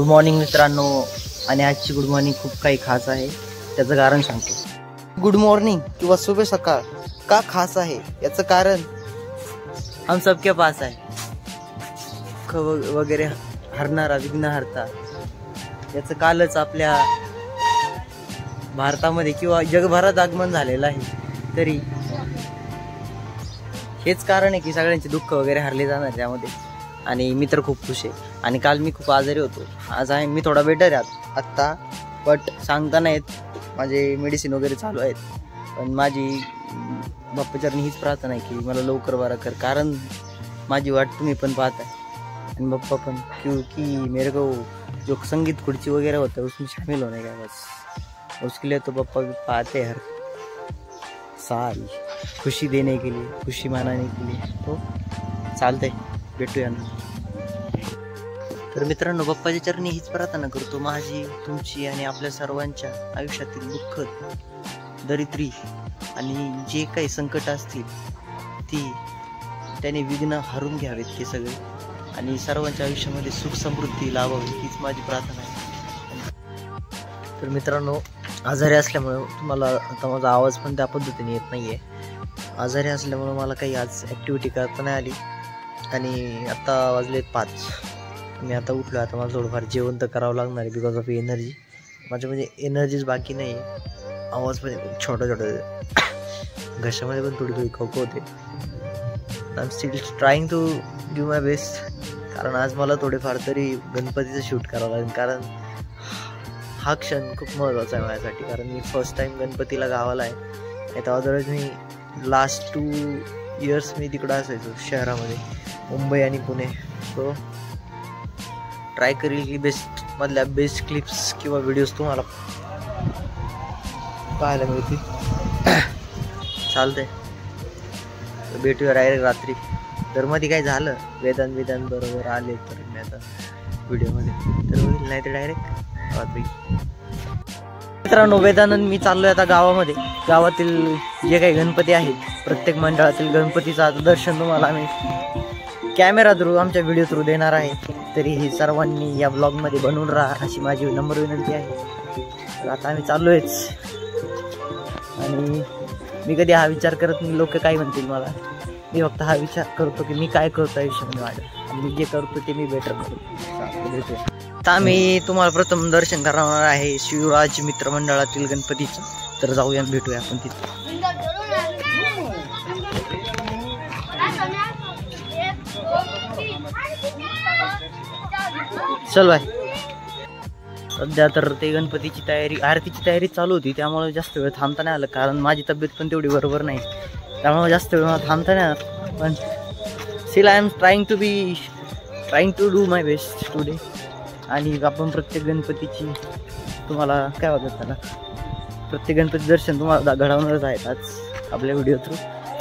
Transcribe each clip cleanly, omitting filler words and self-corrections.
Good morning मित्रांनो. आणि आजची गुड मॉर्निंग खूप काही खास आहे, त्याचं कारण सांगतो. गुड मॉर्निंग किंवा शुभ सकाळ का खास आहे याचं कारण हम सबके पास आहे. वगैरे हरणारा विघ्नहर्ता याचं कालच आपल्या भारतामध्ये किंवा जगभरात आगमन झालेलं आहे. तरी हेच कारण आहे की सगळ्यांचे दुःख वगैरे हरले जाणार त्यामध्ये. आणि मी तर खूप खुश आहे. आणि काल मी खूप आजारी होतो, आज आहे मी थोडा बेटर आहे आत्ता, बट सांगता नाही येत. माझे मेडिसिन वगैरे चालू आहेत, पण माझी बाप्पाचरणी हीच प्रार्थना आहे की मला लवकर बरा कर. कारण माझी वाट तुम्ही पण पाहताय आणि बाप्पा पण, क्योंकि मेरे को जो संगीत खुर्ची वगैरह होता है उसमें शामिल होने का बस, उसके लिए तो पापा भी पाते हर साल खुशी देने के लिए, खुशी मनाने के लिए. तो चालतंय, भेटूया ना. तर मित्रांनो, बाप्पाच्या चरणी हीच प्रार्थना करतो, माझी तुमची आणि आपल्या सर्वांच्या आयुष्यातील दुःख दरिद्री आणि जे काही संकट असतील ती त्याने विघ्न हरून घ्यावेत ते सगळे, आणि सर्वांच्या आयुष्यामध्ये सुख समृद्धी लावावी हीच माझी प्रार्थना आहे. तर मित्रांनो, आजारी असल्यामुळे तुम्हाला आता माझा आवाज पण त्या पद्धतीने येत नाही आहे. आजारी असल्यामुळे मला काही आज ॲक्टिव्हिटी करता नाही आली. आणि आत्ता वाजलेत 5. मी आता उठलो. आता मला थोडंफार जेवण तर करावं लागणार आहे बिकॉज ऑफ एनर्जी. माझ्या म्हणजे एनर्जीच बाकी नाही आहे. आवाज पण छोटा छोटा, घशामध्ये पण थोडी थोडी खवखव होते. I am still trying to give my best. कारण आज मला थोडेफार तरी गणपतीचं शूट करावं लागेल, कारण हा क्षण खूप महत्त्वाचा आहे माझ्यासाठी. कारण मी फर्स्ट टाईम गणपतीला गावाला आहे. नाही तर अदरवाईज मी लास्ट 2 इयर्स मी तिकडं असायचो शहरामध्ये, मुंबई आणि पुणे. सो ट्राय करील की बेस्टमधल्या बेस्ट क्लिप्स किंवा व्हिडिओज तुम्हाला पाहायला मिळतील. चालतंय, भेटूया डायरेक्ट रात्री. तर मध्ये काय झालं, वेदांत बरोबर आले तर मी आता व्हिडिओमध्ये तर होईल, नाही तर डायरेक्ट रात्री. मित्रांनो, वेदानंद मी चाललोय आता गावामध्ये. गावातील जे काही गणपती आहेत, प्रत्येक मंडळातील गणपतीचं आता दर्शन तुम्हाला आम्ही कॅमेरा थ्रू, आमच्या व्हिडिओ थ्रू देणार आहे. तरी हे सर्वांनी या ब्लॉगमध्ये बनवून राहा अशी माझी नम्र विनंती आहे. तर आता आम्ही चाललोयच. आणि मी कधी हा विचार करत नाही लोक काय म्हणतील मला. मी फक्त हा विचार करतो की मी काय करतो आयुष्यामध्ये माझ्या, आणि मी जे करतो ते मी बेटर करतो. आता आम्ही तुम्हाला प्रथम दर्शन करणार आहे शिवराज मित्रमंडळातील गणपतीचं. तर जाऊया, भेटूया आपण तिथे. चल बाय. सध्या तर ते गणपतीची तयारी, आरतीची तयारी चालू होती, त्यामुळे जास्त वेळ थांबता नाही आलं. कारण माझी तब्येत पण तेवढी बरोबर नाही, त्यामुळे जास्त वेळ मला थांबता नाही आलं. पण still I am trying to do my best today. आणि आपण प्रत्येक गणपतीची तुम्हाला काय होतं त्याला, प्रत्येक गणपती दर्शन तुम्हाला घडवणारच आहेत आज आपल्या व्हिडिओ थ्रू.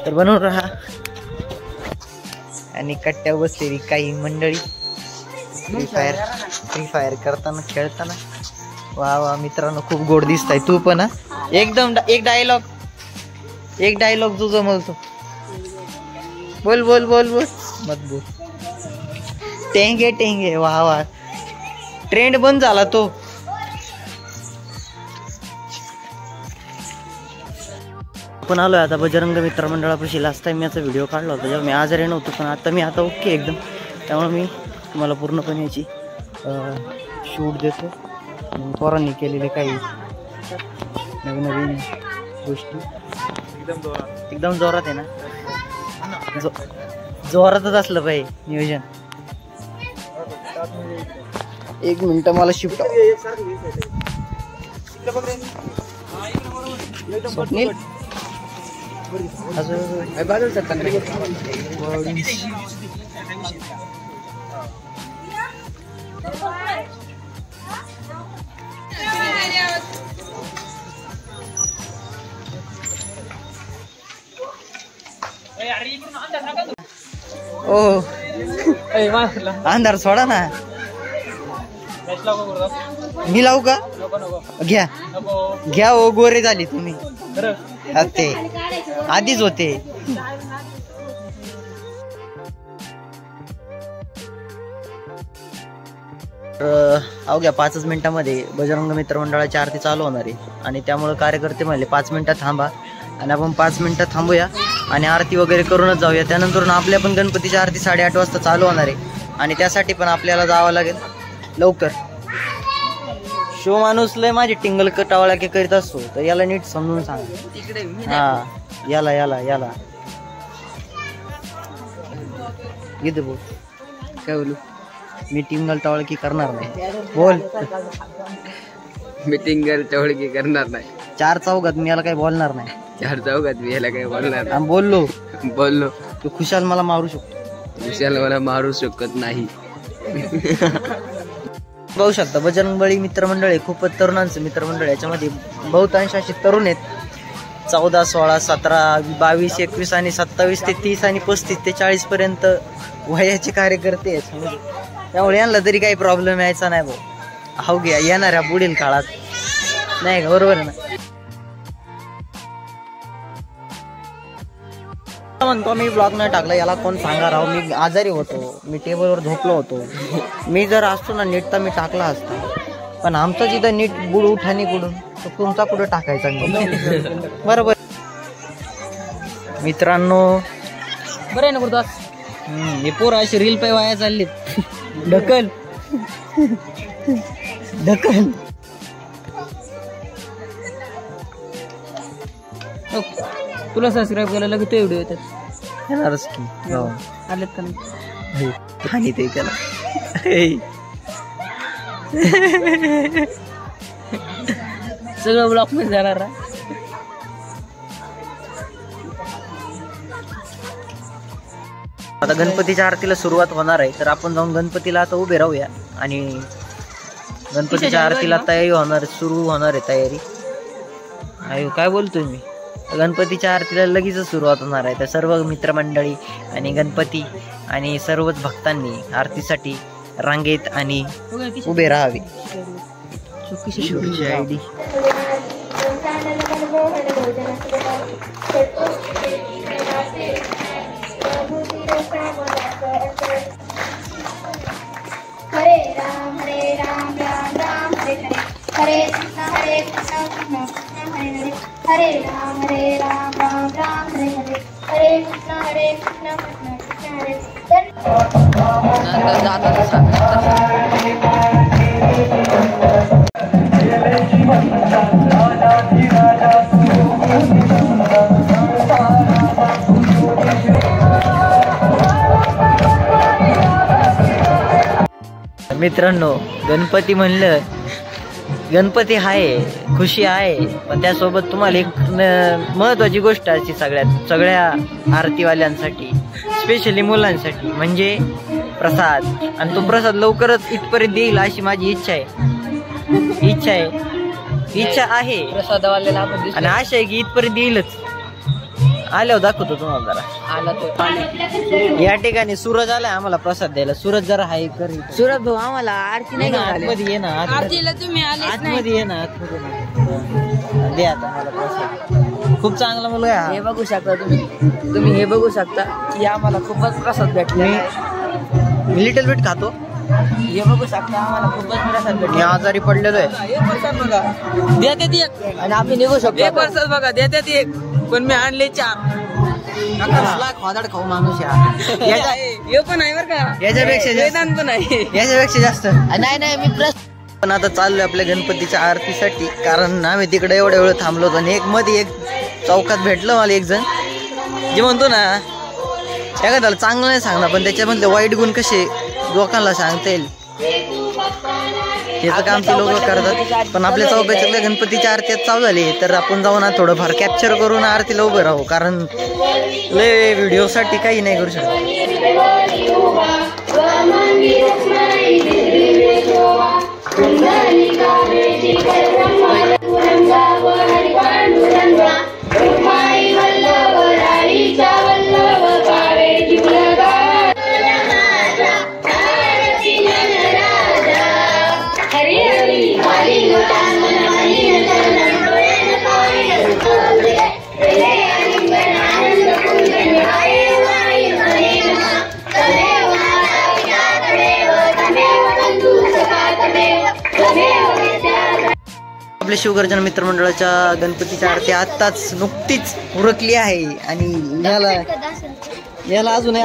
तर बनवून राहा. आणि कट्ट्या बसलेली काही मंडळी फ्री फायर करताना खेळताना. वा वा मित्रांनो, खूप गोड दिसत आहे. तू पण एकदम एक डायलॉग तुझं बोलतो. बोल बोल बोल बोल मत बोल. टेंगे टेंगे, वा वा, ट्रेंड बंद झाला तो. आपण आलोय आता बजरंग मित्र मंडळापाशी. लास्ट टाइम मी याचा व्हिडिओ काढला होता जेव्हा मी आजारी नव्हतो, पण आता ओके एकदम. त्यामुळे मी तुम्हाला पूर्णपणे याची शूट देतो. पोरांनी केलेले काही नवीन नवीन गोष्टी एकदम जोरात आहे ना. जोरातच असलं पाहिजे नियोजन. 1 मिनिट मला शिफ्ट. स्वप्नील ओ अंधार सोडा ना. मी लावू का? घ्या घ्या. ओ गोरे झाली तुम्ही. ते आधीच होते. तर अवघ्या 5 मिनिटांमध्ये बजरंग मित्रमंडळाची आरती चालू होणार आहे आणि त्यामुळे कार्यकर्ते म्हणले 5 मिनिटात थांबा आणि आपण 5 मिनिटात थांबूया आणि आरती वगैरे करूनच जाऊया. त्यानंतर आपल्या पण गणपतीची आरती 8:30 वाजता चालू होणार आहे आणि त्यासाठी पण आपल्याला जावं लागेल लवकर. शो माणूस लय माझी टिंगल टावळा के करीत असतो तर याला नीट समजून सांग. हा याला याला याला इथे बोल. काय बोलू? मी टिंगल टावळकी करणार नाही. बोल. मी टिंगल टावळकी करणार नाही. 4 चौघात मी याला काही बोलणार नाही. 4 चौघात मी याला काही बोलणार नाही. बोललो तू खुशाल मला मारू शकतो. खुशाल मला मारू शकत नाही. बघू शकता बजरंगबली मित्रमंडळ आहे, खूपच तरुणांचं मित्रमंडळ. याच्यामध्ये बहुतांश असे तरुण आहेत. 14, 16, 17, 22, 21 आणि 27 ते 30 आणि 35 ते 40 पर्यंत वयाचे कार्यकर्ते आहेत. त्यामुळे यांना तरी काही प्रॉब्लेम यायचा नाही भाऊ. हो घ्या येणाऱ्या पुढील काळात नाही का? बरोबर आहे ना? म्हणतो मी ब्लॉग नाही टाकला याला कोण सांगा राव. मी आजारी होतो, मी टेबलवर झोपलो होतो. मी जर असतो ना नीट तर मी टाकला असता, पण आमचं जिथं नीट बुड उठाने कुठून तर तुमचा कुठं टाकायचा बरोबर. मित्रांनो बरं आहे ना गुरुदास? हे पोरं अशी रील पे वाया चाललीत. ढकल ढकल. तुला सबस्क्राईब करायला किती व्हिडिओ येतात? येणारच की आलेत का नाही? आणि ते त्याला सगळं ब्लॉक मध्ये जाणार. आता गणपतीच्या आरतीला सुरुवात होणार आहे तर आपण जाऊन गणपतीला आता उभे राहूया आणि गणपतीच्या आरतीला तयारी होणार, सुरू होणार आहे तयारी. अयो काय बोलतोय मी? गणपतीच्या आरतीला लगेच सुरुवात होणार आहे. तर सर्व मित्रमंडळी आणि गणपती आणि सर्वच भक्तांनी आरतीसाठी रांगेत आणि उभे राहावे. आयडी हरे राम राम राम हरे हरे, हरे कृष्ण कृष्ण कृष्ण हरे हरे, हरे राम राम राम हरे हरे, हरे कृष्ण कृष्ण कृष्ण हरे मित्रांनो गणपती म्हणलं गणपती आहे, खुशी आहे, पण त्यासोबत तुम्हाला एक महत्वाची गोष्ट असते सगळ्या आरतीवाल्यांसाठी, स्पेशली मुलांसाठी, म्हणजे प्रसाद. आणि तो प्रसाद लवकरच इथपर्यंत येईल अशी माझी इच्छा आहे आणि आशा आहे की इथपर्यंत येईलच. आल्यावर दाखवतो तुम्हाला जरा. आला तो या ठिकाणी सूरज आलाय आम्हाला प्रसाद द्यायला. सूरज जरा हाय कर. सूरज भाऊ आम्हाला आरती नाही आतमध्ये ये ना, आरतीला तुम्ही आले आतमध्ये ये ना, आतमध्ये दे आता मला प्रसाद. खूप चांगला मुलगा आहे. हे बघू शकता तुम्ही हे बघू शकता की आम्हाला खूपच प्रसाद भेटला. मी लिटल बिट खातो. हे बघू शकता आम्हाला खूपच प्रसाद भेटला. मी आजारी पडलेलो आहे. हे प्रसाद बघा देतात एक आणि आपण निघू शकतो. हे प्रसाद बघा देतात एक, पण मी आणले 4. खोदाड खाऊ माणूस हे पण आहे बरं का, याच्यापेक्षा जास्त नाही मी पण आता चाललोय आपल्या गणपतीच्या आरतीसाठी. कारण आम्ही तिकडे एवढ्या वेळ थांबलो होतो आणि मध्ये एक चौकात भेटलं मला एक जण, जे म्हणतो ना एखाद्याला चांगलं नाही सांगणार पण त्याच्यामधले वाईट गुण कसे लोकांना सांगता येईल याचं काम ते लोक करतात. पण आपल्या चौकाच्या गणपतीच्या आरती चालू झाली तर आपण जाऊन थोडंफार कॅप्चर करून आरतीला उभं राहू. कारण लय व्हिडिओसाठी काही नाही करू शकत. Thank you. आपल्या शिवगर्जन मित्रमंडळाच्या गणपतीची आरती आत्ताच नुकतीच उरकली आहे आणि याला अजून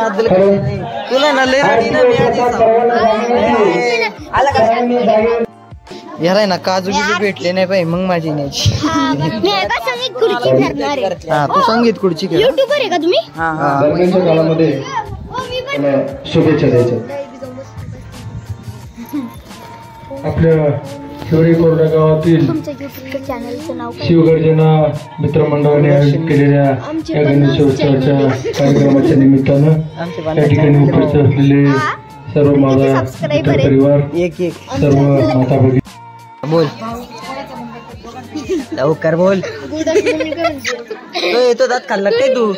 तुला ना लय याला ना काजू बिजू भेटले नाही पाहिजे मग माझी न्यायची. हा तू संगीत खुर्ची खेळ. युट्यूबर आहे का तुम्ही? दरम्यानच्या काळामध्ये शुभेच्छा द्यायच्या. आपल्या शिवरी कोरडा गावातील शिवगर्जना मित्रमंडळाने आयोजित केलेल्या या गणेशोत्सवाच्या कार्यक्रमाच्या निमित्तानं या ठिकाणी उपस्थित असलेले सर्व माझा परिवार, एक एक सर्व माता भगिनी, बोल लवकर बोल. तो दात खाल्ला काय तू?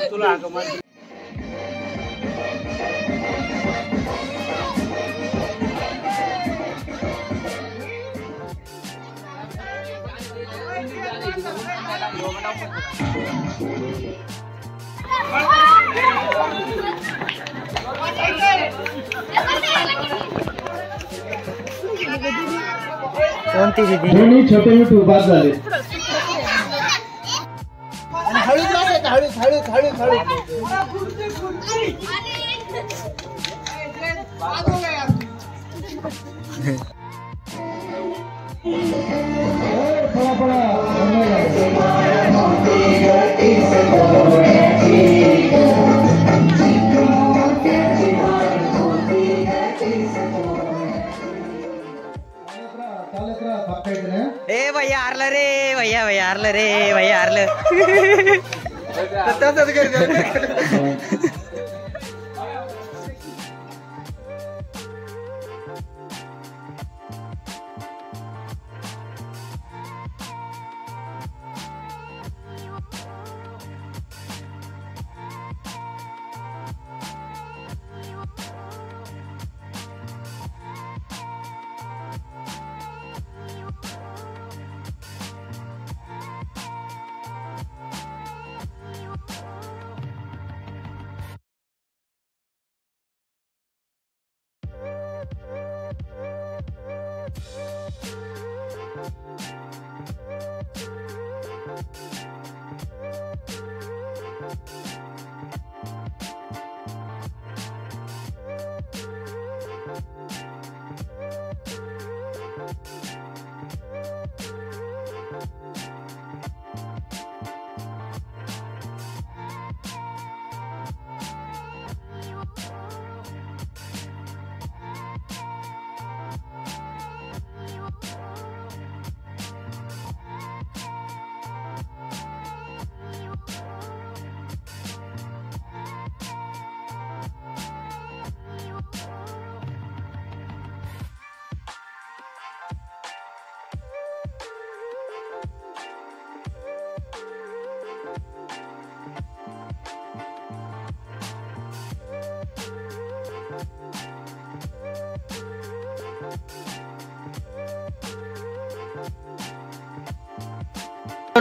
कोणती दिदी? दोन्ही छोटे मोठे बाद झाले. ए भैया हारलं रे, भैया हारलं रे, भैया हारलं.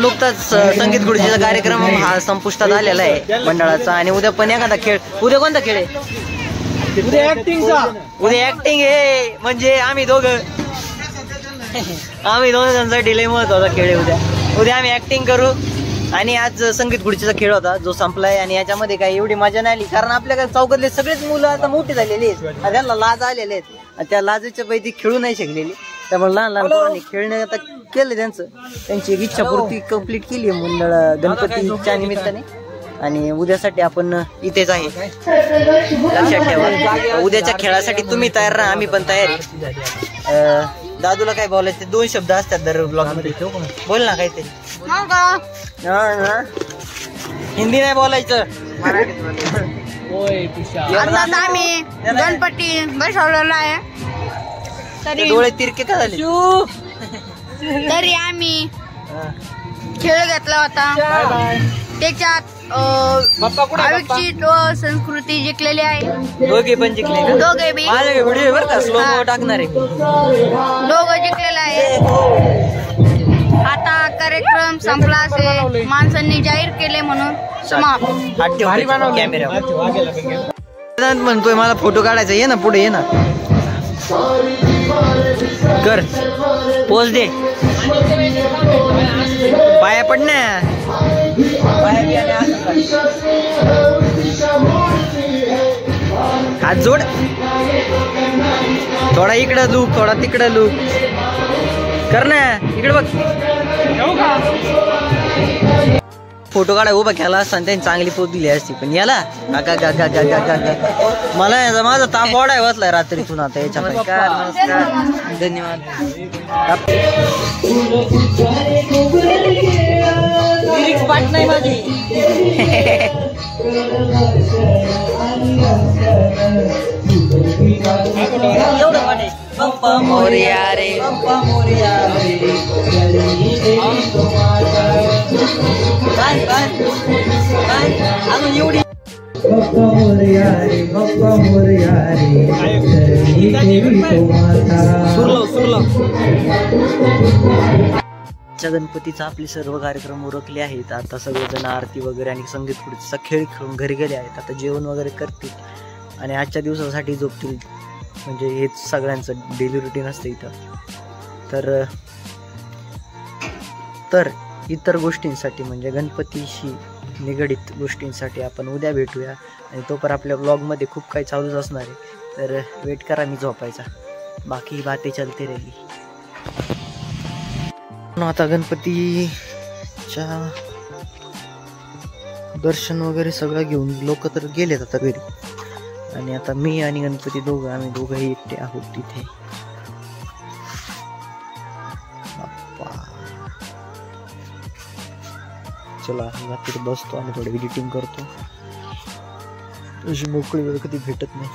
नुकताच संगीत खुर्चीचा कार्यक्रम हा संपुष्टात आलेला आहे मंडळाचा आणि उद्या पण एखादा खेळ. उद्या कोणता खेळ आहे? उद्या ऍक्टिंग आहे. म्हणजे आम्ही दोघं जणांसाठी लय महत्वाचा खेळ आहे. उद्या आम्ही ऍक्टिंग करू. आणि आज संगीत खुर्चीचा खेळ होता जो संपलाय आणि याच्यामध्ये काही एवढी मजा नाही आली कारण आपल्याकडे चौकातले सगळेच मुलं आता मोठी झालेली आहेत, त्यांना लाज आलेले आहेत. त्या लाजेच्या पैकी खेळू नाही शकलेली, त्यामुळे लहान लहान पोरांनी खेळणे आता केलं त्यांची एक इच्छा पूर्ती कंप्लीट केली मंडळ गणपतीच्या निमित्ताने. आणि उद्यासाठी आपण इथेच आहे, लक्षात ठेवा. उद्याच्या खेळासाठी तुम्ही तयार राहा, आम्ही पण तयार आहे. दादूला काय बोलायचे? 2 शब्द असतात दर ब्लॉग मध्ये, बोल ना काहीतरी. हिंदी नाही बोलायचं, आम्ही गणपती बसवलेला आहे डोळे तिरके का झाले? तरी आम्ही खेळ घेतला होता, त्याच्यात अविकसित व संस्कृती जिंकलेली आहे. दोघे पण जिंकले का? दोघे बी माझे व्हिडिओ बरं का स्लो टाकणार आहे. दोघं जिंकलेला आहे. आता कार्यक्रम संपला असे माणसांनी जाहीर केले म्हणून समाप्त. कॅमेरा म्हणतोय मला फोटो काढायचा, ये ना पुढे ये ना, कर पोच दे. पाया पड ना. हात जोड. थोडा इकडं लूक थोडा तिकडं लूक कर ना. इकडे बघ. फोटो काढा उभा केला असता त्यांनी चांगली पोत दिली असती पण याला मला माझा ताप ओढाय बसलाय रात्रीतून आता याच्या. धन्यवाद. पाठ नाही माझी. एवढं पाठ आहे. पप्पा मोरया रे पप्पा मोरया रे. अजून एवढी. बाप्पा मोरया रे बाप्पा मोरया रे गणपतीचा आपले सर्व कार्यक्रम उरकले आहेत. आता सगळेजण आरती वगैरे आणि संगीत खुर्चीचा खेळ खेळून घरी गेले आहेत. आता जेवण वगैरे करतील आणि आजच्या दिवसासाठी झोपतील. म्हणजे हेच सगळ्यांचं डेली रुटीन असतं इथं. तर इतर गोष्टींसाठी म्हणजे गणपतीशी निगडीत गोष्टींसाठी आपण उद्या भेटूया. आणि तोपर्यंत आपल्या ब्लॉगमध्ये खूप काही चालूच असणार आहे. तर वेट करा मी झोपायचा. बाकी बातें चलते राहिली. आता गणपतीच्या दर्शन वगैरे सगळं घेऊन लोक तर गेलेत आता घरी. आणि आता मी आणि गणपती आम्ही दोघंही एकटे आहोत तिथे. चला तिथे बसतो आणि थोडं एडिटिंग करतो. अशी मोकळी वेळ कधी भेटत नाही.